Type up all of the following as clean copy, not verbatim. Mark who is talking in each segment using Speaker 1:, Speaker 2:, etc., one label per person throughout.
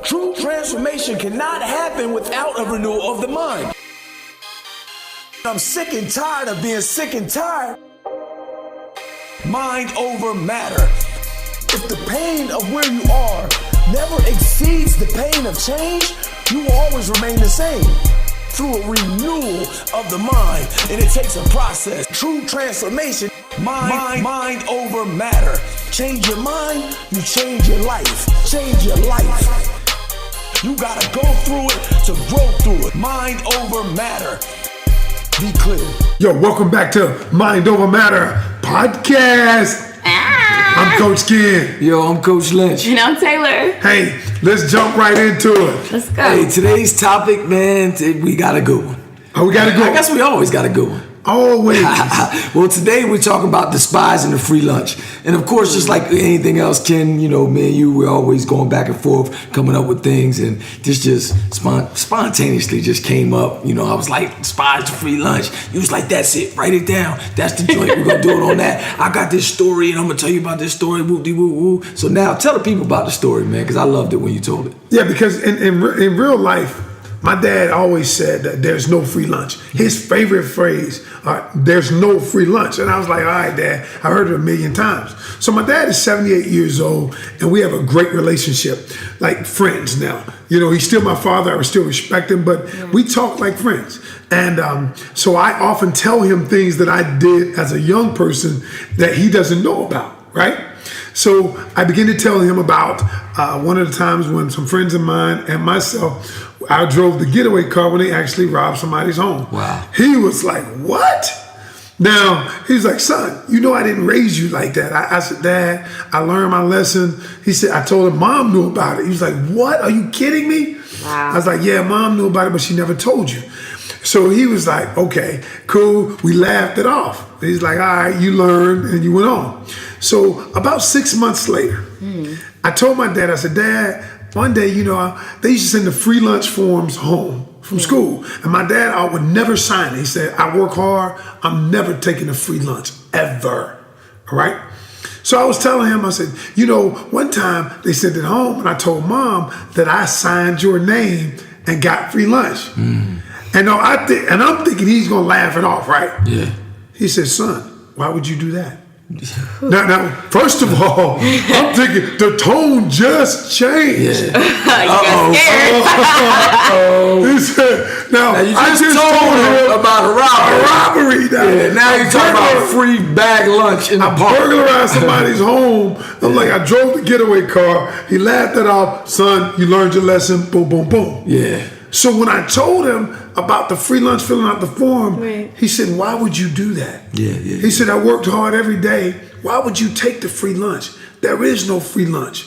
Speaker 1: True transformation cannot happen without a renewal of the mind. I'm sick and tired of being sick and tired. Mind over matter. If the pain of where you are never exceeds the pain of change, you will always remain the same. Through a renewal of the mind, and it takes a process. True transformation, mind over matter. Change your mind, you change your life. Change your life. You gotta go through it to grow through it. Mind over matter. Be clear.
Speaker 2: Yo, welcome back to Mind Over Matter podcast. I'm Coach Ken.
Speaker 3: Yo, I'm Coach Lynch.
Speaker 4: And I'm Taylor.
Speaker 2: Hey, let's jump right into it.
Speaker 4: Let's go.
Speaker 3: Hey, today's topic, man, we got a good one.
Speaker 2: Oh, we got to go.
Speaker 3: I guess we always got a good one.
Speaker 2: Always.
Speaker 3: Well, today we're talking about despising the free lunch. And of course, just like anything else, Ken, you know, me and you, we're always going back and forth, coming up with things. And this just spontaneously just came up. You know, I was like, despise the free lunch. You was like, that's it. Write it down. That's the joint. We're going to do it on that. I got this story, and I'm going to tell you about this story. Woo-de-woo-woo. So now tell the people about the story, man, because I loved it when you told it.
Speaker 2: Yeah, because in real life, my dad always said that there's no free lunch. His favorite phrase, there's no free lunch. And I was like, all right, Dad, I heard it a million times. So my dad is 78 years old, and we have a great relationship, like friends now. You know, he's still my father. I still respect him, but we talk like friends. And so I often tell him things that I did as a young person that he doesn't know about, right? So I begin to tell him about one of the times when some friends of mine and myself, I drove the getaway car when they actually robbed somebody's home.
Speaker 3: Wow.
Speaker 2: He was like, what? Now, he's like, son, you know I didn't raise you like that. I said, Dad, I learned my lesson. He said, I told him Mom knew about it. He was like, what? Are you kidding me?
Speaker 4: Wow.
Speaker 2: I was like, yeah, Mom knew about it, but she never told you. So he was like, okay, cool. We laughed it off. He's like, all right, you learned, and you went on. So about 6 months later, I told my dad, I said, Dad, one day, you know, they used to send the free lunch forms home from school. And my dad, I would never sign it. He said, I work hard. I'm never taking a free lunch, ever. All right? So I was telling him, I said, you know, one time they sent it home, and I told Mom that I signed your name and got free lunch. And I'm thinking he's going to laugh it off, right?
Speaker 3: Yeah.
Speaker 2: He said, son, why would you do that? Now, first of all, I'm thinking the tone just changed.
Speaker 3: Yeah.
Speaker 4: You got scared.
Speaker 2: He said, now
Speaker 3: You
Speaker 2: I just
Speaker 3: told him about a robbery.
Speaker 2: now.
Speaker 3: Yeah, now you're talking about free bag lunch in the
Speaker 2: I
Speaker 3: park.
Speaker 2: burglarized somebody's home. I'm like, I drove the getaway car. He laughed it off. Son, you learned your lesson. Boom, boom, boom.
Speaker 3: Yeah.
Speaker 2: So when I told him about the free lunch, filling out the form,
Speaker 4: Right.
Speaker 2: he said, why would you do that?
Speaker 3: Yeah.
Speaker 2: He said, I worked hard every day. Why would you take the free lunch? There is no free lunch.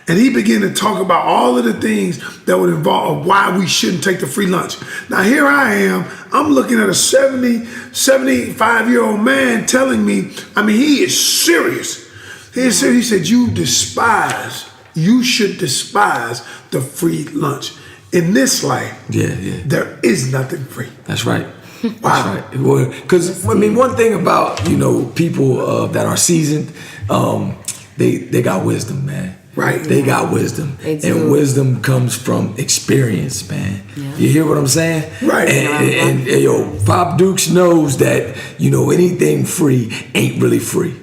Speaker 2: And he began to talk about all of the things that would involve why we shouldn't take the free lunch. Now here I am, I'm looking at a 75-year-old man telling me, I mean, he is serious. He said, you should despise the free lunch. In this life, there is nothing free.
Speaker 3: That's right.
Speaker 2: Wow.
Speaker 3: That's right. Because, I mean, one thing about, you know, people that are seasoned, they got wisdom, man.
Speaker 2: Right.
Speaker 3: They got wisdom.
Speaker 4: They do.
Speaker 3: And wisdom comes from experience, man. Yeah. You hear what I'm saying?
Speaker 2: Right.
Speaker 3: And yo, Pop Dukes knows that, you know, anything free ain't really free.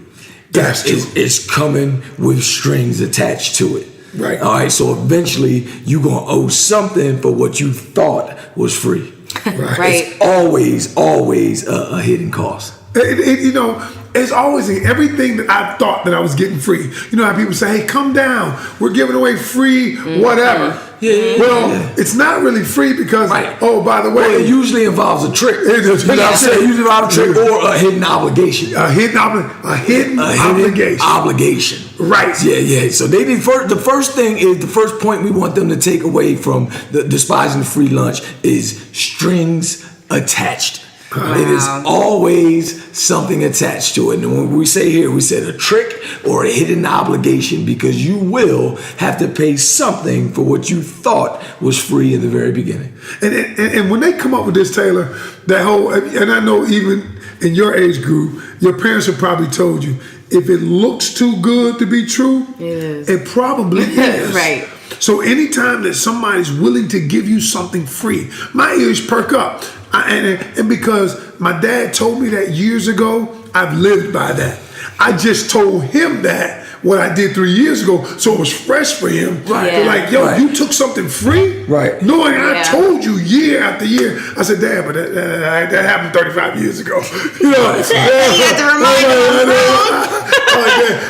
Speaker 2: That's true.
Speaker 3: It's coming with strings attached to it.
Speaker 2: Right.
Speaker 3: All right, so eventually you're going to owe something for what you thought was free.
Speaker 4: Right.
Speaker 3: It's always a hidden cost.
Speaker 2: You know, it's always everything that I thought that I was getting free. You know how people say, hey, come down. We're giving away free whatever.
Speaker 3: Yeah.
Speaker 2: It's not really free because,
Speaker 3: Right.
Speaker 2: oh, by the way.
Speaker 3: Well, it usually involves a trick.
Speaker 2: It does.
Speaker 3: You know what I'm saying? It usually involves a trick or a hidden obligation.
Speaker 2: A hidden obligation.
Speaker 3: Obligation.
Speaker 2: Right.
Speaker 3: Yeah. So the first point we want them to take away from the despising the free lunch is strings attached.
Speaker 4: Wow.
Speaker 3: It is always something attached to it. And when we say here, we said a trick or a hidden obligation because you will have to pay something for what you thought was free in the very beginning.
Speaker 2: And when they come up with this, Taylor, that whole, and I know even in your age group, your parents have probably told you, if it looks too good to be true,
Speaker 4: It is.
Speaker 2: it probably is.
Speaker 4: Right.
Speaker 2: So anytime that somebody's willing to give you something free, my ears perk up. And because my dad told me that years ago, I've lived by that. I just told him that what I did 3 years ago, so it was fresh for him.
Speaker 3: Right.
Speaker 2: So like, yo,
Speaker 3: Right.
Speaker 2: you took something free?
Speaker 3: Right.
Speaker 2: Knowing I
Speaker 4: Yeah.
Speaker 2: told you year after year. I said, Dad, but that happened 35 years ago. You know,
Speaker 4: You had to remind him.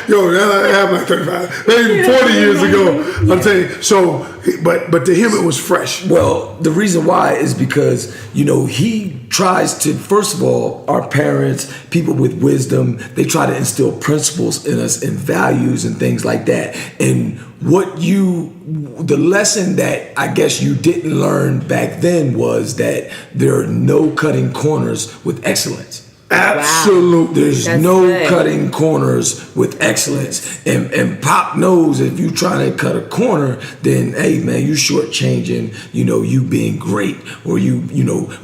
Speaker 2: yo, that happened like 35, maybe 40 years ago. I'm saying, so, but to him it was fresh.
Speaker 3: Well, the reason why is because, he tries to, first of all, our parents, people with wisdom, they try to instill principles in us and values and things like that. And the lesson that I guess you didn't learn back then was that there are no cutting corners with excellence.
Speaker 2: Absolutely.
Speaker 3: There's
Speaker 4: That's
Speaker 3: no
Speaker 4: good.
Speaker 3: cutting corners with excellence. And Pop knows if you trying to cut a corner, then hey man, you shortchanging, you being great, or you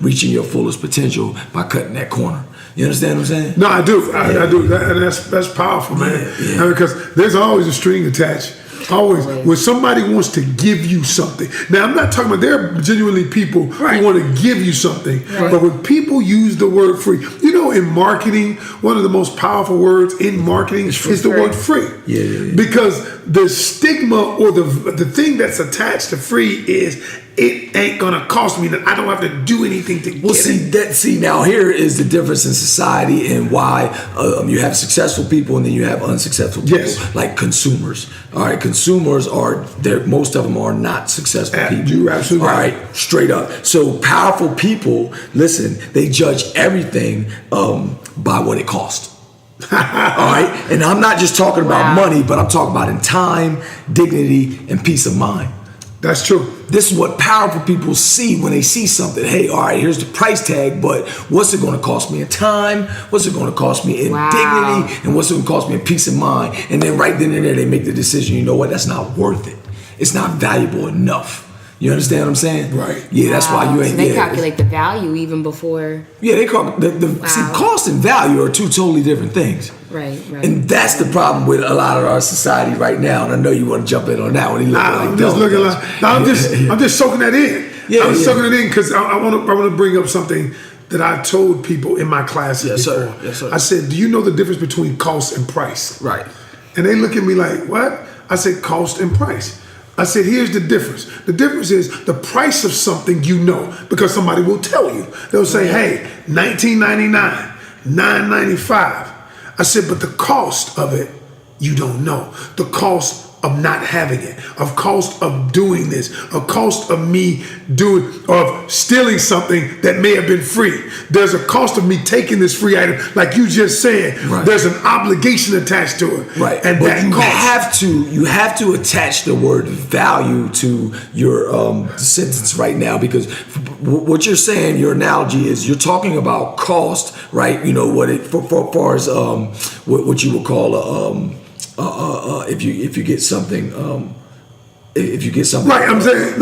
Speaker 3: reaching your fullest potential by cutting that corner. You understand what I'm saying?
Speaker 2: No, I do. I do. And that's powerful, man.
Speaker 3: Yeah.
Speaker 2: And because there's always a string attached. Always. When somebody wants to give you something. Now, I'm not talking about, there are genuinely people who want to give you something.
Speaker 4: Right.
Speaker 2: But when people use the word free, in marketing, one of the most powerful words in marketing is the word free.
Speaker 3: Yeah.
Speaker 2: Because the stigma or the thing that's attached to free is it ain't gonna cost me that I don't have to do anything to get it.
Speaker 3: See, now here is the difference in society and why you have successful people and then you have unsuccessful people,
Speaker 2: Yes.
Speaker 3: like consumers. All right, consumers most of them are not successful people.
Speaker 2: You're absolutely
Speaker 3: All
Speaker 2: right.
Speaker 3: right, straight up. So powerful people, listen, they judge everything by what it costs. All right, and I'm not just talking about money, but I'm talking about in time, dignity, and peace of mind.
Speaker 2: That's true.
Speaker 3: This is what powerful people see when they see something. Hey, all right, here's the price tag, but what's it going to cost me in time? What's it going to cost me in dignity? And what's it going to cost me in peace of mind? And then right then and there, they make the decision, you know what, that's not worth it. It's not valuable enough. You understand what I'm saying?
Speaker 2: Right.
Speaker 3: Yeah, that's why you ain't.
Speaker 4: So they calculate the value even before.
Speaker 3: Yeah, they call see, cost and value are two totally different things.
Speaker 4: Right.
Speaker 3: And that's the problem with a lot of our society right now. And I know you want to jump in on that one.
Speaker 2: I'm just soaking that in. I'm soaking it in because I want to bring up something that I told people in my classes before.
Speaker 3: Yes, sir.
Speaker 2: I said, do you know the difference between cost and price?
Speaker 3: Right.
Speaker 2: And they look at me like, what? I said, cost and price. I said, here's the difference. The difference is the price of something because somebody will tell you. They'll say, hey, $19.99, $9.95. I said, but the cost of it, you don't know. The cost of not having it, of cost of doing this, of cost of me of stealing something that may have been free. There's a cost of me taking this free item, like you just said.
Speaker 3: Right.
Speaker 2: There's an obligation attached to it.
Speaker 3: Right.
Speaker 2: And
Speaker 3: but
Speaker 2: that cost.
Speaker 3: you have to attach the word value to your sentence right now, because what you're saying, your analogy is you're talking about cost, right? What it for far as what you would call if you get something
Speaker 2: Right, I'm saying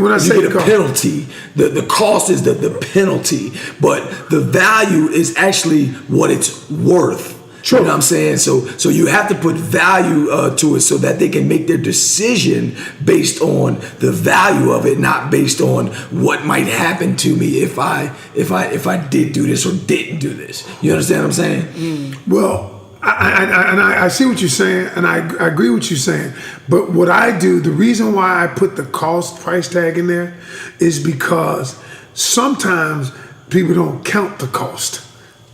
Speaker 2: when I say
Speaker 3: you get a penalty, the cost is the penalty, but the value is actually what it's worth.
Speaker 2: True.
Speaker 3: You know what I'm saying? So you have to put value to it so that they can make their decision based on the value of it, not based on what might happen to me if I did do this or didn't do this. You understand what I'm saying?
Speaker 2: Well, I see what you're saying, and I agree with you saying. But what I do, the reason why I put the cost price tag in there is because sometimes people don't count the cost.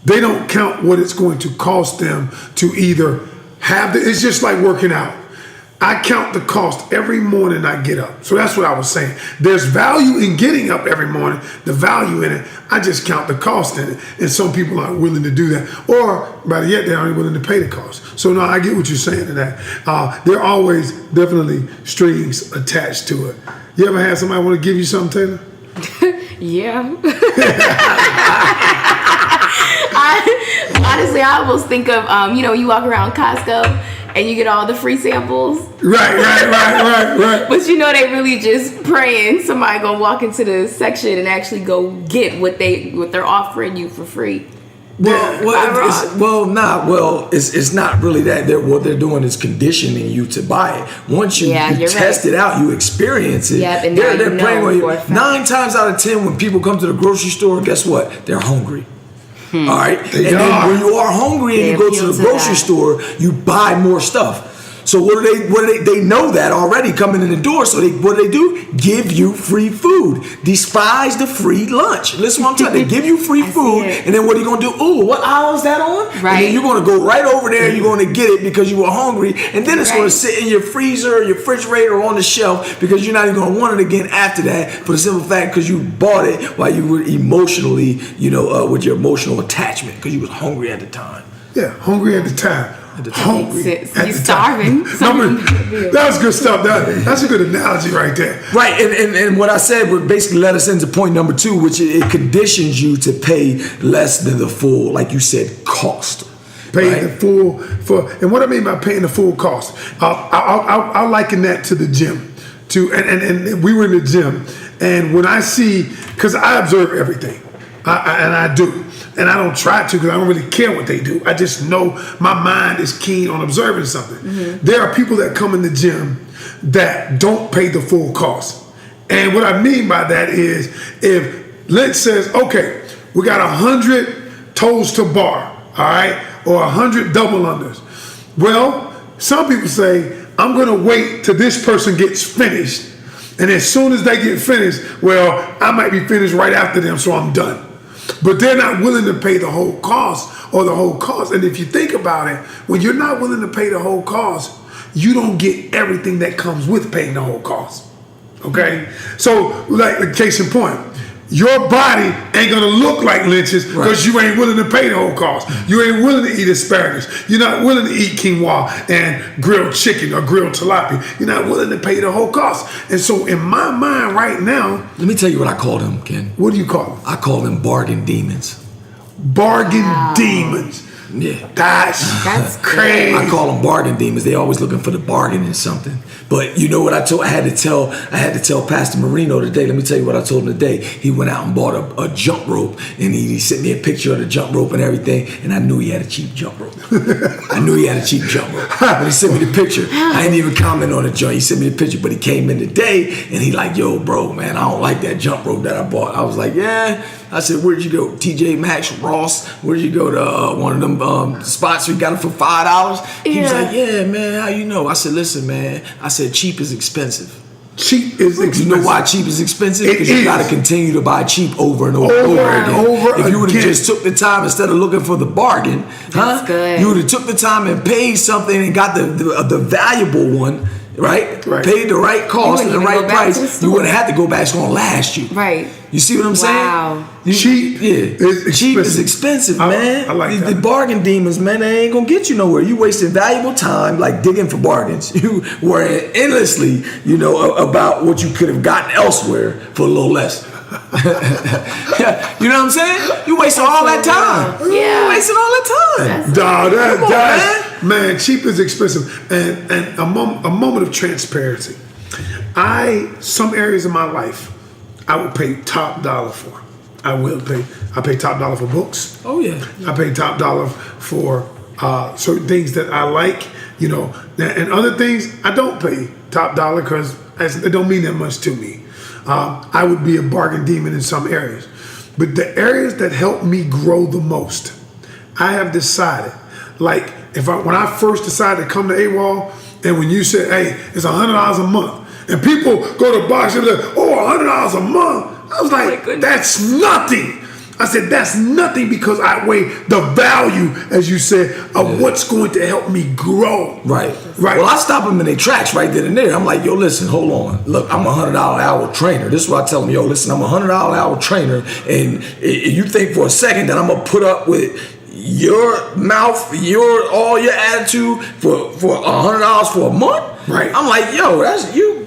Speaker 2: They don't count what it's going to cost them to either have it's just like working out. I count the cost every morning I get up. So that's what I was saying. There's value in getting up every morning, the value in it. I just count the cost in it. And some people aren't willing to do that. Or, better yet, they aren't willing to pay the cost. So, no, I get what you're saying in that. There are always definitely strings attached to it. You ever had somebody want to give you something, Taylor?
Speaker 4: Yeah. Honestly, I almost think of, you walk around Costco and you get all the free samples.
Speaker 2: Right.
Speaker 4: But they really just praying somebody gonna walk into the section and actually go get what they're offering you for free.
Speaker 3: It's not really that. What they're doing is conditioning you to buy it. Once you test it out, you experience it.
Speaker 4: Yep, and
Speaker 3: they're
Speaker 4: now
Speaker 3: playing with you.
Speaker 4: for a fact.
Speaker 3: 9 times out of 10, when people come to the grocery store, guess what? They're hungry. All right, then when you are hungry and you go to the grocery store, you buy more stuff. So what do they know that already coming in the door. So what do? Give you free food. Despise the free lunch. Listen what I'm telling you. They give you free food, and then what are you going to do? Ooh, what aisle is that on?
Speaker 4: Right.
Speaker 3: And then you're going to go right over there, and you're going to get it because you were hungry, and then it's going to sit in your freezer, your refrigerator, or on the shelf because you're not even going to want it again after that for the simple fact because you bought it while you were emotionally, with your emotional attachment because you was hungry at the time.
Speaker 2: Yeah, hungry at the time. Hungry.
Speaker 4: You're starving.
Speaker 2: That was good stuff. That's a good analogy right there.
Speaker 3: Right, and what I said would basically let us into point number 2, which it conditions you to pay less than the full, like you said, cost.
Speaker 2: Paying the full and what I mean by paying the full cost, I'll liken that to the gym. And we were in the gym, and when I see, because I observe everything, I do. And I don't try to because I don't really care what they do. I just know my mind is keen on observing something. Mm-hmm. There are people that come in the gym that don't pay the full cost. And what I mean by that is if Lynch says, okay, we got 100 toes to bar, all right, or 100 double unders. Well, some people say, I'm going to wait till this person gets finished. And as soon as they get finished, well, I might be finished right after them, so I'm done. But they're not willing to pay the whole cost or the whole cost. And if you think about it, when you're not willing to pay the whole cost, you don't get everything that comes with paying the whole cost. Okay? So, like, case in point, your body ain't gonna look like Lynch's because you ain't willing to pay the whole cost. You ain't willing to eat asparagus. You're not willing to eat quinoa and grilled chicken or grilled tilapia. You're not willing to pay the whole cost. And so in my mind right now...
Speaker 3: Let me tell you what I call them, Ken.
Speaker 2: What do you call them?
Speaker 3: I call them bargain demons.
Speaker 2: Bargain demons.
Speaker 3: Yeah.
Speaker 2: That's crazy.
Speaker 3: I call them bargain demons. They always looking for the bargain in something. But you know what I had to tell Pastor Marino today. Let me tell you what I told him today. He went out and bought a jump rope, and he sent me a picture of the jump rope and everything, and I knew he had a cheap jump rope. I knew he had a cheap jump rope. But he sent me the picture. I didn't even comment on the joint. He sent me the picture, but he came in today, and he like, yo, bro, man, I don't like that jump rope that I bought. I was like, yeah. I said, where'd you go? TJ Maxx, Ross? Where'd you go to one of them spots we got it for $5? He was like, yeah, man, how you know? I said, listen, man. I said, cheap is expensive.
Speaker 2: Cheap is expensive.
Speaker 3: You know why cheap is expensive? Because you got to continue to buy cheap over and over again. If you would have just took the time instead of looking for the bargain, you would have took the time and paid something and got the valuable one. Right? Paid the right cost and the right price. You wouldn't have to go back. It's going to last you.
Speaker 4: Right.
Speaker 3: You see what I'm saying?
Speaker 2: Cheap is expensive,
Speaker 3: man.
Speaker 2: I like that.
Speaker 3: The bargain demons, man, they ain't going to get you nowhere. You wasting valuable time like digging for bargains. You worrying endlessly, about what you could have gotten elsewhere for a little less. You know what I'm saying? You wasting all that time.
Speaker 4: Yeah.
Speaker 3: You wasting all that time.
Speaker 2: Man, cheap is expensive. And a moment of transparency. Some areas of my life, I would pay top dollar for. I pay top dollar for books.
Speaker 3: Oh, yeah.
Speaker 2: I pay top dollar for certain things that I like, and other things I don't pay top dollar because it don't mean that much to me. I would be a bargain demon in some areas. But the areas that help me grow the most, I have decided, like when I first decided to come to AWOL, and when you said, hey, it's $100 a month, and people go to box and they're like, oh, $100 a month. I was like, that's nothing. I said, that's nothing because I weigh the value, as you said, of what's going to help me grow. Right.
Speaker 3: Well, I stop them in their tracks right then and there. I'm like, yo, listen, hold on. Look, I'm a $100 an hour trainer. This is what I tell them, yo, listen, I'm a $100 an hour trainer. And you think for a second that I'm going to put up with your mouth, all your attitude for $100 for a month?
Speaker 2: Right.
Speaker 3: I'm like, yo, that's you.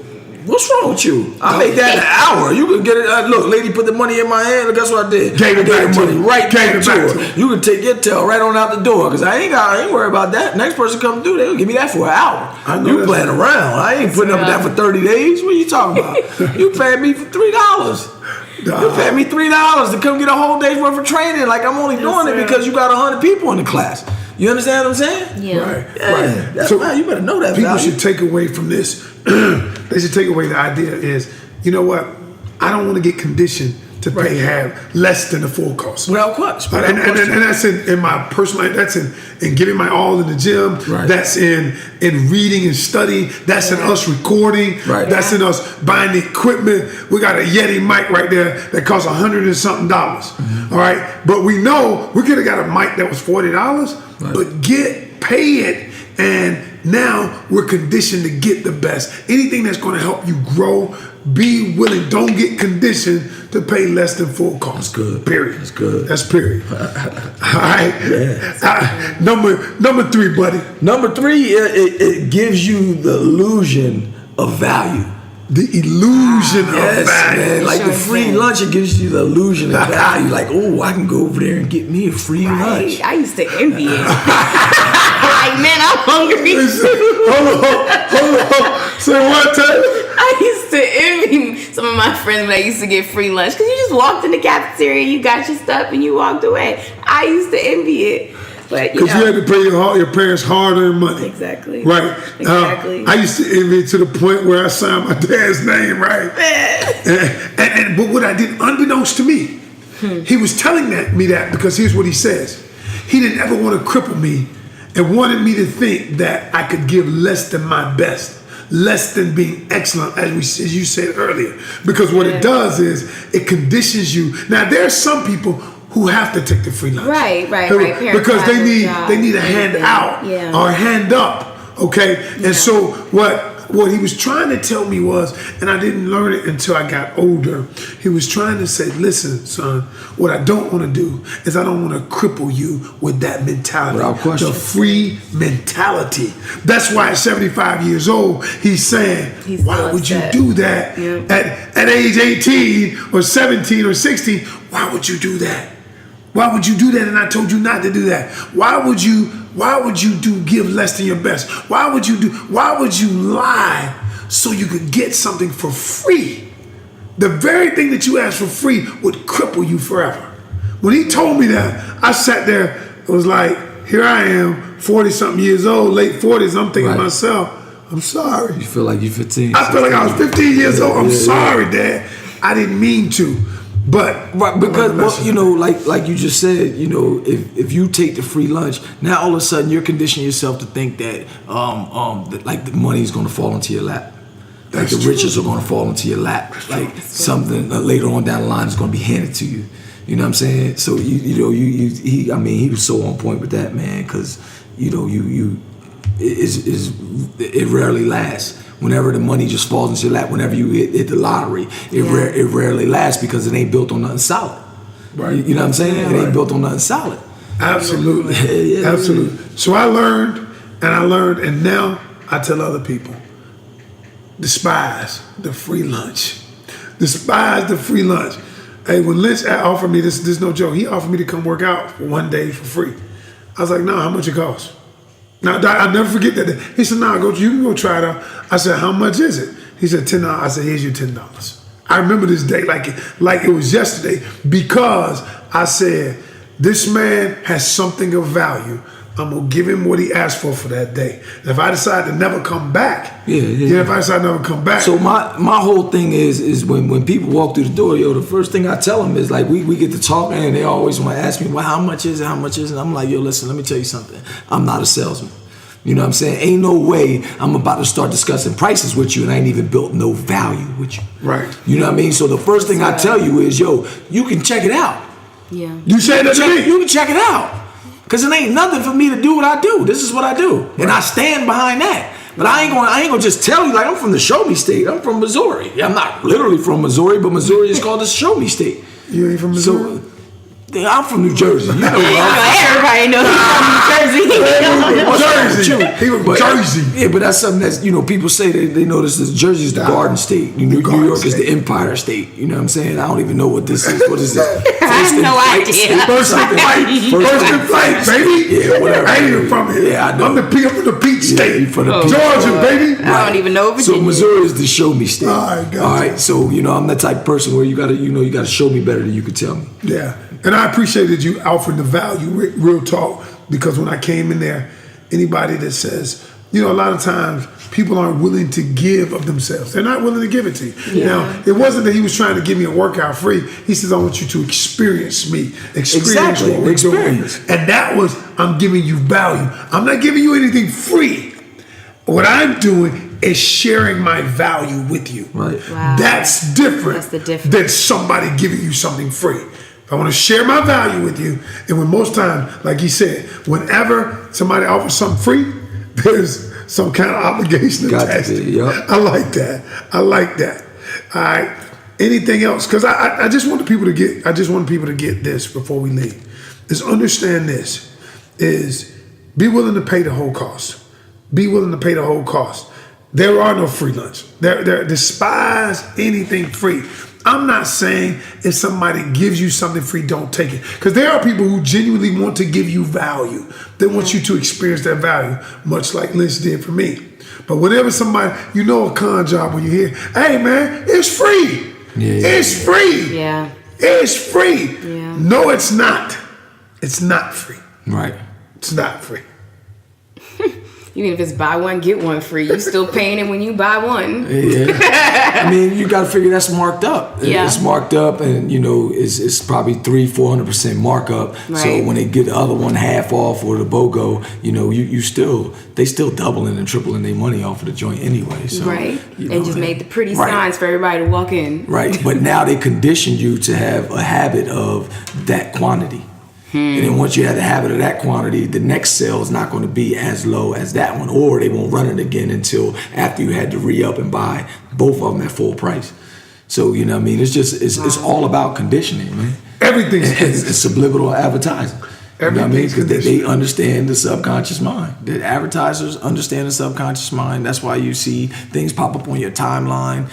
Speaker 3: What's wrong with you? I make that in an hour. You can get it. Look, lady, put the money in my hand. Look, guess what I did?
Speaker 2: Gave it back
Speaker 3: money right back to her.
Speaker 2: her.
Speaker 3: You can take your tail right on out the door because I ain't worried about that. Next person come through, they'll give me that for an hour. You playing around. I ain't putting up with that for 30 days. What are you talking about? You paying me for $3. You pay me $3 to come get a whole day's worth of training. Like I'm only doing it because you got 100 people in the class. You understand what I'm saying?
Speaker 4: Yeah.
Speaker 2: Right.
Speaker 3: So man, you better know that.
Speaker 2: People
Speaker 3: value.
Speaker 2: should take away from this. They should take away the idea is, you know what? I don't want to get conditioned to pay half less than the full cost.
Speaker 3: Without question.
Speaker 2: And that's in my personal life. That's in giving my all in the gym.
Speaker 3: Right.
Speaker 2: That's in reading and studying. That's in us recording.
Speaker 3: Right.
Speaker 2: That's in us buying the equipment. We got a Yeti mic right there that costs $100 and something.
Speaker 3: Mm-hmm.
Speaker 2: All right, but we know we could have got a mic that was $40, but pay it, and now we're conditioned to get the best. Anything that's going to help you grow, be willing. Don't get conditioned to pay less than full cost.
Speaker 3: That's good.
Speaker 2: Period.
Speaker 3: That's good.
Speaker 2: That's period. All right.
Speaker 3: Yeah.
Speaker 2: Number 3, buddy.
Speaker 3: Number 3, it gives you the illusion of value.
Speaker 2: The illusion of value.
Speaker 3: Man. Like the free lunch, it gives you the illusion of value. Like, oh, I can go over there and get me a free lunch.
Speaker 4: I used to envy it. Like, man, I'm hungry.
Speaker 2: Hold on. Say what, Taylor?
Speaker 4: I used to envy some of my friends when I used to get free lunch because you just walked in the cafeteria, you got your stuff, and you walked away. I used to envy it. But
Speaker 2: Because you had to pay your parents hard-earned money.
Speaker 4: Exactly.
Speaker 2: Right.
Speaker 4: Exactly.
Speaker 2: I used to envy it to the point where I signed my dad's name, right? But what I did, unbeknownst to me, he was telling me that because here's what he says. He didn't ever want to cripple me and wanted me to think that I could give less than my best, less than being excellent, as you said earlier. Because what it does is it conditions you. Now, there are some people who have to take the free lunch. Right. Because they need a hand out or a hand up, okay? And so what he was trying to tell me was, and I didn't learn it until I got older, he was trying to say, listen, son, what I don't want to do is I don't want to cripple you with that mentality.
Speaker 3: Without question.
Speaker 2: The free mentality. That's why at 75 years old, he's saying, why would you do that at age 18 or 17 or 16? Why would you do that? Why would you do that? And I told you not to do that. Why would you give less than your best? Why would you lie so you could get something for free? The very thing that you asked for free would cripple you forever. When he told me that, I sat there, it was like, here I am, 40-something years old, late 40s, I'm thinking to myself, I'm sorry.
Speaker 3: You feel like you're 15.
Speaker 2: I feel like I was 15 years old. I'm sorry, Dad. I didn't mean to. But
Speaker 3: because like you just said, if you take the free lunch, now all of a sudden you're conditioning yourself to think that like the money is going to fall into your lap, like the riches are going to fall into your lap, like something later on down the line is going to be handed to you. You know what I'm saying? So he was so on point with that, man, because it rarely lasts. Whenever the money just falls into your lap, whenever you hit the lottery, it rarely lasts because it ain't built on nothing solid. Right. You know what I'm saying? It ain't built on nothing solid.
Speaker 2: Absolutely. Absolutely. So I learned, and now I tell other people, despise the free lunch. Despise the free lunch. Hey, when Lynch offered me this is no joke, he offered me to come work out for one day for free. I was like, no, how much it costs? Now, I'll never forget that. He said, no, you can go try it out. I said, how much is it? He said, $10. I said, here's your $10. I remember this day like it was yesterday because I said, this man has something of value. I'm going to give him what he asked for that day. And if I decide to never come back, if I decide to never come back.
Speaker 3: So my whole thing is when people walk through the door, the first thing I tell them is like, we get to talking and they always want to ask me, well, how much is it? And I'm like, listen, let me tell you something. I'm not a salesman. You know what I'm saying? Ain't no way I'm about to start discussing prices with you and I ain't even built no value with you.
Speaker 2: Right.
Speaker 3: You know what I mean? So the first thing I tell you is, you can check it out.
Speaker 4: Yeah.
Speaker 2: You said that to me?
Speaker 3: You can check it out. Because it ain't nothing for me to do what I do. This is what I do. Right. And I stand behind that. But I ain't gonna just tell you like I'm from the show me state. I'm from Missouri. I'm not literally from Missouri, but Missouri is called the show me state.
Speaker 2: You ain't from Missouri?
Speaker 3: So, I'm from New Jersey. You know
Speaker 4: everybody knows he's from New Jersey.
Speaker 2: He was Jersey.
Speaker 3: Yeah, but that's something that's, people say they know this is Jersey is the Garden State. New York is the Empire State. You know what I'm saying? I don't even know what this is. What is it?
Speaker 4: I have no idea.
Speaker 2: First in flight, baby.
Speaker 3: Yeah, whatever.
Speaker 2: I ain't even from here.
Speaker 3: Yeah, I know.
Speaker 2: I'm from the Peach State.
Speaker 3: From the
Speaker 2: Georgia, baby.
Speaker 4: I don't even know Virginia.
Speaker 3: So Missouri is the show me state.
Speaker 2: All right, gotcha.
Speaker 3: All right. So I'm that type of person where you gotta show me better than you could tell me.
Speaker 2: Yeah, and I appreciate that you offered the value, real talk, because when I came in there, anybody that says, a lot of times people aren't willing to give of themselves. They're not willing to give it to you.
Speaker 4: Yeah.
Speaker 2: Now, it wasn't that he was trying to give me a workout free. He says, I want you to experience me. Experience what we're doing. And that was, I'm giving you value. I'm not giving you anything free. What I'm doing is sharing my value with you.
Speaker 3: Right.
Speaker 4: Wow.
Speaker 2: That's different
Speaker 4: That's the difference.
Speaker 2: than somebody giving you something free. I want to share my value with you. And when most times, like he said, whenever somebody offers something free, there's some kind of obligation attached to it.
Speaker 3: Yep.
Speaker 2: I like that. All right. Anything else? Because I just want people to get this before we leave. Is understand this. Is be willing to pay the whole cost. Be willing to pay the whole cost. There are no free lunch. There despise anything free. I'm not saying if somebody gives you something free, don't take it. Because there are people who genuinely want to give you value. They want you to experience that value, much like Lynch did for me. But whenever somebody, a con job when you hear, hey man, it's free.
Speaker 3: Yeah.
Speaker 2: It's free.
Speaker 4: Yeah.
Speaker 2: It's free.
Speaker 4: Yeah.
Speaker 2: No, it's not. It's not free.
Speaker 3: Right.
Speaker 2: It's not free.
Speaker 4: Even if it's buy one, get one free, you still paying it when you buy one.
Speaker 3: Yeah. I mean, you got to figure that's marked up.
Speaker 4: Yeah.
Speaker 3: It's marked up, and it's probably 300-400% markup.
Speaker 4: Right.
Speaker 3: So when they get the other one half off or the BOGO, they still doubling and tripling their money off of the joint anyway. So,
Speaker 4: Right. They just made the pretty signs for everybody to walk in.
Speaker 3: Right. But now they conditioned you to have a habit of that quantity. And then once you have the habit of that quantity, the next sale is not going to be as low as that one, or they won't run it again until after you had to re-up and buy both of them at full price. So, it's all about conditioning, man.
Speaker 2: Everything's
Speaker 3: It's subliminal advertising. You know what I mean? Because they understand the subconscious mind. The advertisers understand the subconscious mind. That's why you see things pop up on your timeline,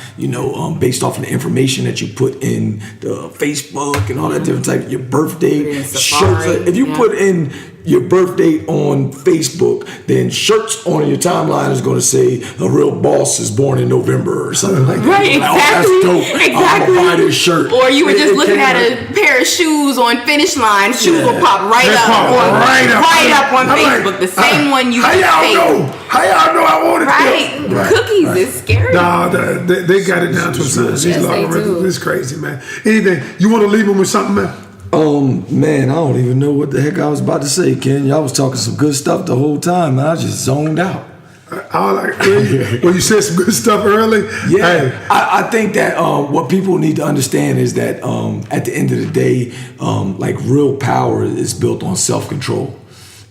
Speaker 3: based off of the information that you put in the Facebook and all that different type. Your birth date, shirts. If you put in your birth date on Facebook, then shirts on your timeline is going to say a real boss is born in November or something like that.
Speaker 4: Right,
Speaker 3: Like,
Speaker 4: exactly.
Speaker 3: oh, that's dope.
Speaker 4: Exactly.
Speaker 3: I'm going to buy this shirt.
Speaker 4: Or you were just looking at a pair of shoes on Finish Line. Shoes will pop right
Speaker 2: They
Speaker 4: up
Speaker 2: pop right up
Speaker 4: on
Speaker 2: I'm
Speaker 4: Facebook.
Speaker 2: like,
Speaker 4: The same one you
Speaker 2: How y'all
Speaker 4: saved.
Speaker 2: know? How y'all know I wanted
Speaker 4: Right.
Speaker 2: this?
Speaker 4: Cookies is scary.
Speaker 2: Nah, they got it down to a science. These
Speaker 4: Yes, they
Speaker 2: algorithms,
Speaker 4: do.
Speaker 2: it's crazy, man. Anything you want to leave them with something, man?
Speaker 3: Man, I don't even know what the heck I was about to say, Ken. Y'all was talking some good stuff the whole time, man. I just zoned out.
Speaker 2: Well, you said some good stuff early.
Speaker 3: Yeah,
Speaker 2: Hey,
Speaker 3: I think that what people need to understand is that at the end of the day, real power is built on self-control.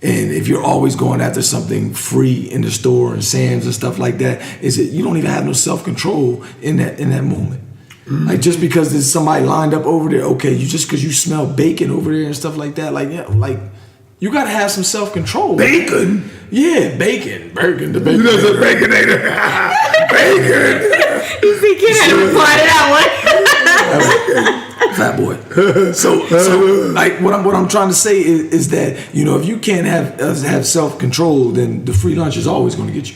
Speaker 3: And if you're always going after something free in the store and Sam's and stuff like that, you don't even have no self-control in that moment. Mm-hmm. Like just because there's somebody lined up over there, okay, just because you smell bacon over there and stuff like that, you gotta have some self-control.
Speaker 2: bacon.
Speaker 3: Yeah, bacon, the bacon.
Speaker 2: You know the baconator. Bacon.
Speaker 4: You see, Ken had to reply to that one.
Speaker 3: Fat boy. So what I'm trying to say is that if you can't have self-control, then the free lunch is always going to get you.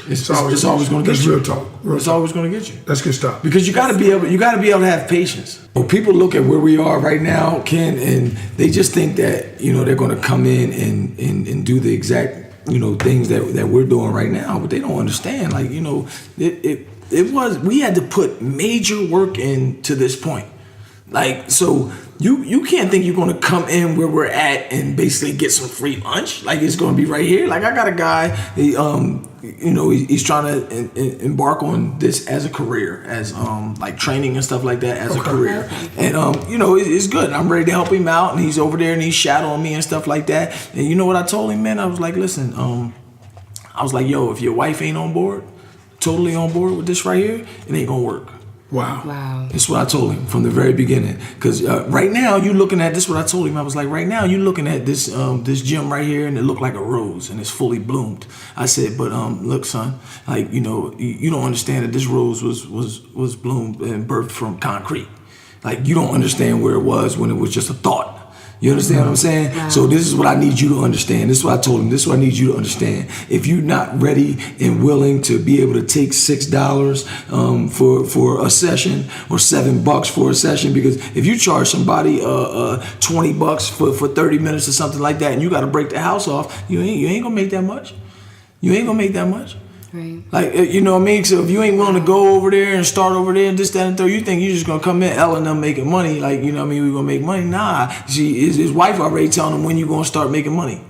Speaker 3: It's always going to get you.
Speaker 2: Real talk.
Speaker 3: It's always going to get you.
Speaker 2: That's good stuff.
Speaker 3: Because you got to be able to have patience. Well, people look at where we are right now, Ken, and they just think that they're going to come in and do the exact things that we're doing right now, but they don't understand. We had to put major work into this point. So you can't think you're going to come in where we're at and basically get some free lunch. It's going to be right here. I got a guy, he's trying to embark on this as a career, as training and stuff like that as a career. And it's good. I'm ready to help him out, and he's over there and he's shadowing me and stuff like that. And you know what I told him, man? I was like, listen, yo, if your wife ain't totally on board with this right here, it ain't gonna work.
Speaker 2: Wow.
Speaker 3: That's what I told him from the very beginning. Because right now you looking at this. What I told him, I was like, right now you looking at this gym right here, and it looked like a rose, and it's fully bloomed. I said, but look, son, you don't understand that this rose was bloomed and birthed from concrete. You don't understand where it was when it was just a thought. You understand what I'm saying?
Speaker 4: Wow.
Speaker 3: So this is what I need you to understand. This is what I told him. This is what I need you to understand. If you're not ready and willing to be able to take $6 for a session or $7 for a session, because if you charge somebody $20 for 30 minutes or something like that, and you got to break the house off, you ain't gonna make that much. You ain't gonna make that much.
Speaker 4: Right.
Speaker 3: Like, you know what I mean? So if you ain't willing to go over there and start over there and this, that, and third, you think you just gonna come in, L and them making money, like, you know what I mean, we gonna make money? Nah. His wife already telling him when you gonna start making money.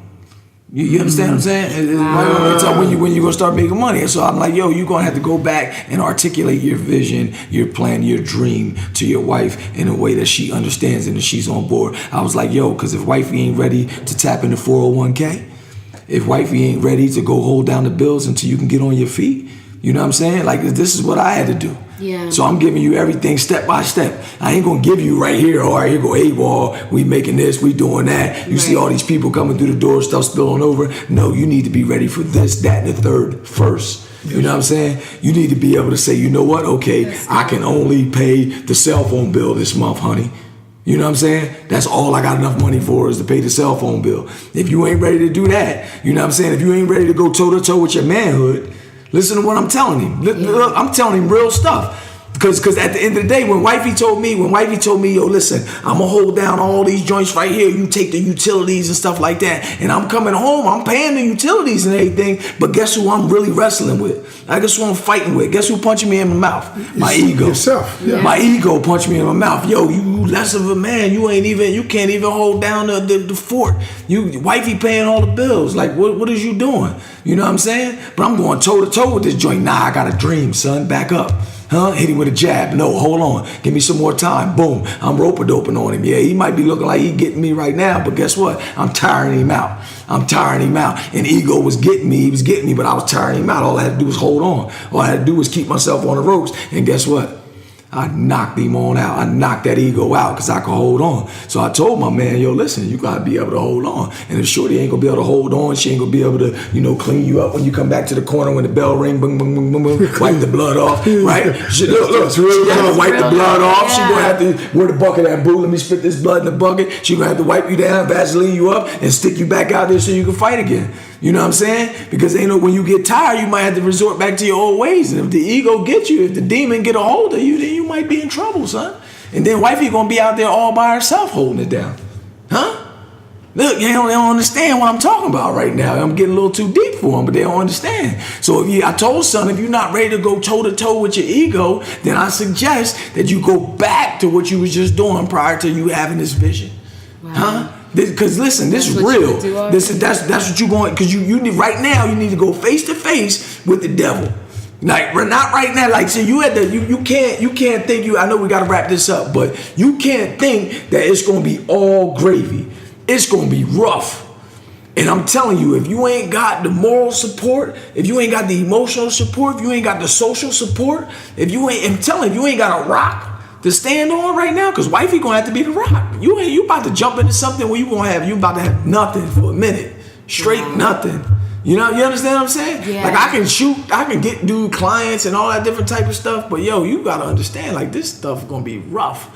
Speaker 3: You understand what I'm saying? His wife already telling him when you gonna start making money. And so I'm like, yo, you gonna have to go back and articulate your vision, your plan, your dream to your wife in a way that she understands and that she's on board. I was like, yo, because if wifey ain't ready to tap into 401k, if wifey ain't ready to go hold down the bills until you can get on your feet, you know what I'm saying? Like, this is what I had to do.
Speaker 4: Yeah.
Speaker 3: So I'm giving you everything step by step. I ain't gonna give you right here, all right, here go AWOL, we making this, we doing that. You see all these people coming through the door, stuff spilling over. No, you need to be ready for this, that, and the third first. You know what I'm saying? You need to be able to say, you know what, okay, I can only pay the cell phone bill this month, honey. You know what I'm saying? That's all I got enough money for is to pay the cell phone bill. If you ain't ready to do that, you know what I'm saying? If you ain't ready to go toe-to-toe with your manhood, listen to what I'm telling him. Look, I'm telling him real stuff. Because at the end of the day, when wifey told me, yo, listen, I'm gonna hold down all these joints right here. You take the utilities and stuff like that. And I'm coming home, I'm paying the utilities and everything. But guess who I'm really wrestling with? I guess who I'm fighting with? Guess who punching me in the mouth? My ego.
Speaker 2: Yourself. Yeah.
Speaker 3: My ego punched me in my mouth. Yo, you less of a man. You can't even hold down the fort. Wifey paying all the bills. Like, what is you doing? You know what I'm saying? But I'm going toe to toe with this joint. Nah, I got a dream, son. Back up. Huh? Hit him with a jab. No, hold on. Give me some more time. Boom. I'm rope-a-doping on him. Yeah, he might be looking like he getting me right now, but guess what? I'm tiring him out. And ego was getting me. He was getting me, but I was tiring him out. All I had to do was hold on. All I had to do was keep myself on the ropes. And guess what? I knocked him on out. I knocked that ego out because I could hold on. So I told my man, yo, listen, you got to be able to hold on. And if shorty ain't going to be able to hold on, she ain't going to be able to, clean you up when you come back to the corner when the bell ring, boom, boom, boom, boom, boom, wipe the blood off, right? Look, she got to wipe the blood off. She going to have to, where the bucket at, boo? Let me spit this blood in the bucket. She going to have to wipe you down, Vaseline you up, and stick you back out there so you can fight again. You know what I'm saying? Because when you get tired, you might have to resort back to your old ways. And if the ego gets you, if the demon get a hold of you, then you might be in trouble, son. And then wifey gonna be out there all by herself holding it down. Huh? Look, they don't understand what I'm talking about right now. I'm getting a little too deep for them, but they don't understand. So I told son, if you're not ready to go toe to toe with your ego, then I suggest that you go back to what you was just doing prior to you having this vision. Wow. Huh? Because listen, this is real. That's what you're going. Because you need right now. You need to go face to face with the devil. Like not right now. Like so, you can't think. I know we got to wrap this up, but you can't think that it's going to be all gravy. It's going to be rough. And I'm telling you, if you ain't got the moral support, if you ain't got the emotional support, if you ain't got the social support, I'm telling you, you ain't got a rock to stand on right now, because wifey gonna have to be the rock. You about to jump into something where you about to have nothing for a minute, straight nothing. You understand what I'm saying? Yeah. Like I can get dude clients and all that different type of stuff, but yo, you gotta understand, like this stuff gonna be rough,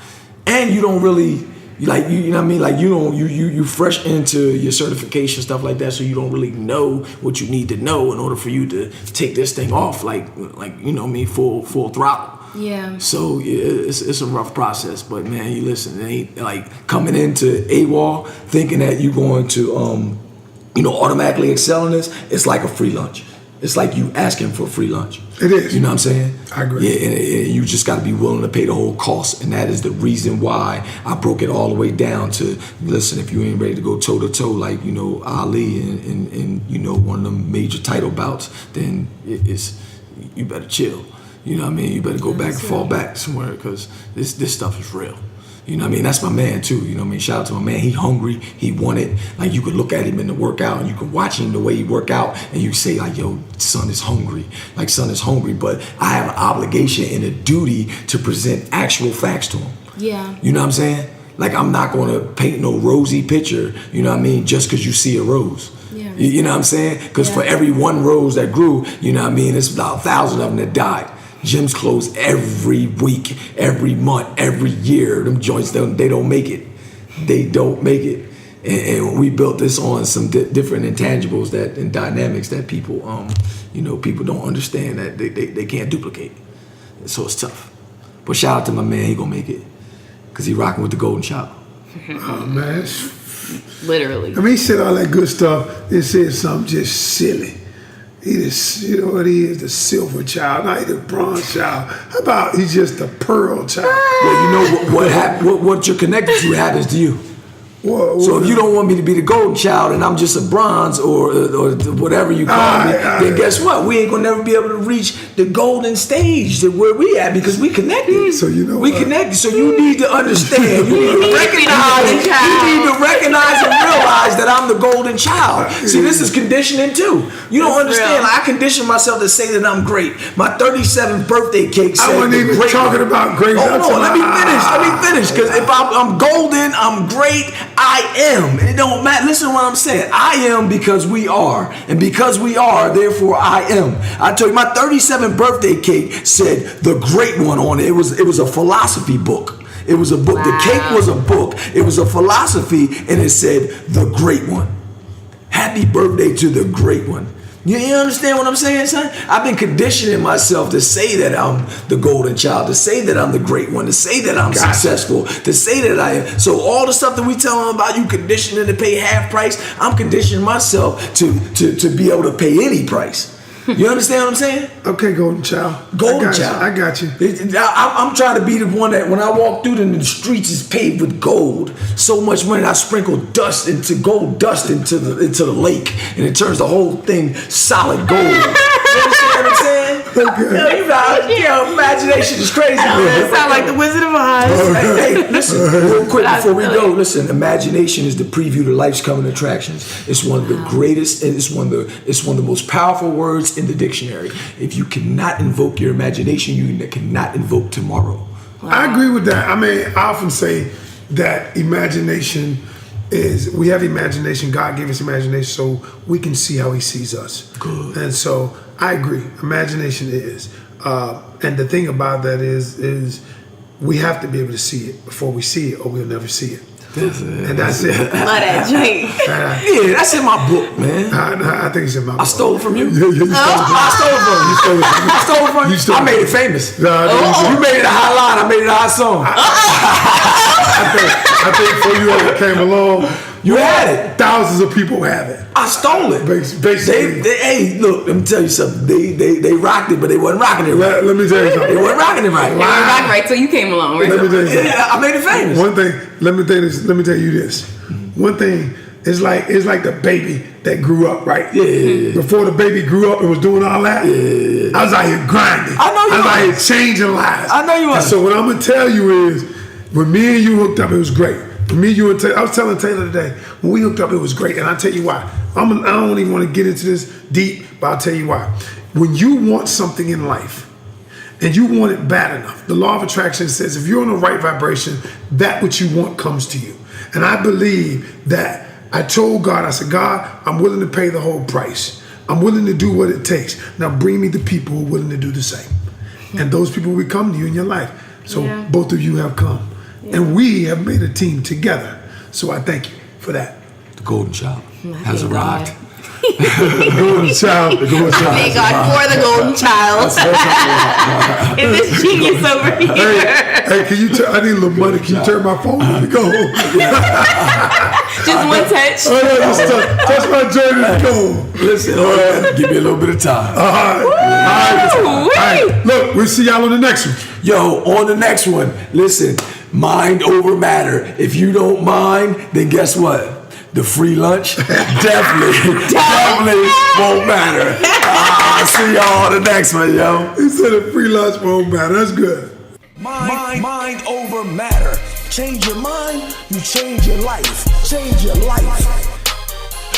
Speaker 3: and you don't really like you know what I mean, like you fresh into your certification stuff like that, so you don't really know what you need to know in order for you to take this thing off like you know what I mean, full throttle. Yeah. So it's a rough process, but man, you listen. It ain't like coming into AWOL thinking that you're going to automatically excel in this. It's like a free lunch. It's like you asking for a free lunch.
Speaker 2: It is.
Speaker 3: You know what I'm saying?
Speaker 2: I agree.
Speaker 3: Yeah, and you just got to be willing to pay the whole cost, and that is the reason why I broke it all the way down to listen. If you ain't ready to go toe to toe like Ali and one of them major title bouts, then you better chill. You know what I mean? You better go back and fall back somewhere, because this stuff is real. You know what I mean? That's my man too. You know what I mean? Shout out to my man. He hungry. He want it. Like you could look at him in the workout and you can watch him the way he work out and you say like, yo, son is hungry. Like son is hungry, but I have an obligation and a duty to present actual facts to him. Yeah. You know what I'm saying? Like I'm not going to paint no rosy picture, you know what I mean, just because you see a rose. Yeah. You know what I'm saying? Because for every one rose that grew, you know what I mean, it's about 1,000 of them that died. Gyms close every week, every month, every year. Them joints, they don't make it. they don't make it. And we built this on some different intangibles and dynamics that people, people don't understand that they can't duplicate. So it's tough. But shout out to my man, he gonna make it. Cause he rocking with the golden child.
Speaker 2: Oh man.
Speaker 4: Literally.
Speaker 2: I mean, he said all that good stuff and said something just silly. He just, you know what he is, the silver child, not the bronze child. How about he's just the pearl child?
Speaker 3: Well, you know what you're connected to happens to you. So if you don't want me to be the golden child and I'm just a bronze or whatever you call me, then guess what? We ain't gonna never be able to reach the golden stage where we at because we connected.
Speaker 2: So you know
Speaker 3: we connected. So you need to understand. You need to recognize. You need to recognize and realize that I'm the golden child. See, this is conditioning too. You don't understand. I condition myself to say that I'm great. My 37th birthday cake said
Speaker 2: I wasn't even talking about great.
Speaker 3: Hold on, let me finish. Because if I'm golden, I'm great. I am. It don't matter. Listen to what I'm saying. I am because we are. And because we are, therefore I am. I told you, my 37th birthday cake said the great one on it. It was a philosophy book. It was a book. Wow. The cake was a book. It was a philosophy, and it said the great one. Happy birthday to the great one. You understand what I'm saying, son? I've been conditioning myself to say that I'm the golden child, to say that I'm the great one, to say that I'm successful, to say that I am. So all the stuff that we tell them about you conditioning to pay half price, I'm conditioning myself to be able to pay any price. You understand what I'm saying?
Speaker 2: Okay, golden child.
Speaker 3: Golden child.
Speaker 2: I got you.
Speaker 3: I'm trying to be the one that when I walk through the streets is paved with gold. So much money I sprinkle gold dust into the lake, and it turns the whole thing solid gold. You understand what I'm saying? Okay. Your imagination is crazy.
Speaker 4: That sound like the Wizard of Oz.
Speaker 3: Hey, listen, real quick before we go. Listen, imagination is the preview to life's coming attractions. It's one of the greatest, and it's one of the most powerful words in the dictionary. If you cannot invoke your imagination, you cannot invoke tomorrow.
Speaker 2: Wow. I agree with that. I mean, I often say that imagination we have imagination. God gave us imagination so we can see how he sees us.
Speaker 3: Good.
Speaker 2: And so I agree. Imagination is. And the thing about that is we have to be able to see it before we see it, or we'll never see it. And that's it.
Speaker 4: Love that joint.
Speaker 3: Yeah, that's in my book, man.
Speaker 2: I think it's in my book.
Speaker 3: I stole it from you.
Speaker 2: I
Speaker 3: stole it from you. I made it famous. You made it a high line. I made it a high song.
Speaker 2: I think before you ever came along,
Speaker 3: you had it.
Speaker 2: Thousands of people have it.
Speaker 3: I stole it.
Speaker 2: Basically.
Speaker 3: Hey, look, let me tell you something. They rocked it, but they wasn't rocking it right.
Speaker 2: Let me tell you something.
Speaker 3: They wasn't rocking it right.
Speaker 4: They weren't rocking right till you came along, right?
Speaker 2: Let me tell you something.
Speaker 3: I made it famous.
Speaker 2: One thing, let me tell you this. One thing, it's like the baby that grew up, right?
Speaker 3: Yeah.
Speaker 2: Before the baby grew up and was doing all that, I was out here grinding.
Speaker 3: I know you
Speaker 2: I was out here changing lives.
Speaker 3: I know you are.
Speaker 2: And so what I'm gonna tell you is, when me and you hooked up, it was great. Me, you, and Taylor, I was telling Taylor today, when we hooked up, it was great. And I'll tell you why. I don't even want to get into this deep, but I'll tell you why. When you want something in life, and you want it bad enough, the law of attraction says if you're on the right vibration, that what you want comes to you. And I believe that I told God, I said, God, I'm willing to pay the whole price. I'm willing to do what it takes. Now bring me the people who are willing to do the same. And those people will come to you in your life. So both of you have come. And we have made a team together. So I thank you for that.
Speaker 3: The golden child has arrived.
Speaker 2: The golden child.
Speaker 4: Thank God for the golden child. And this genius over here.
Speaker 2: Hey, can you I need a little money. Can you turn my phone on? Go.
Speaker 4: Just one touch.
Speaker 2: Oh, yeah, just touch my joint and go.
Speaker 3: Listen, give me a little bit of time.
Speaker 2: All right. Look, we'll see y'all on the next one.
Speaker 3: Yo, on the next one, listen, mind over matter. If you don't mind, then guess what? The free lunch definitely won't matter. See y'all on the next one, yo.
Speaker 2: He said the free lunch won't matter. That's good.
Speaker 1: Mind over matter. Change your mind, you change your life. Change your life.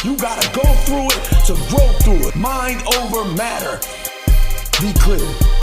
Speaker 1: You gotta go through it to grow through it. Mind over matter. Be clear.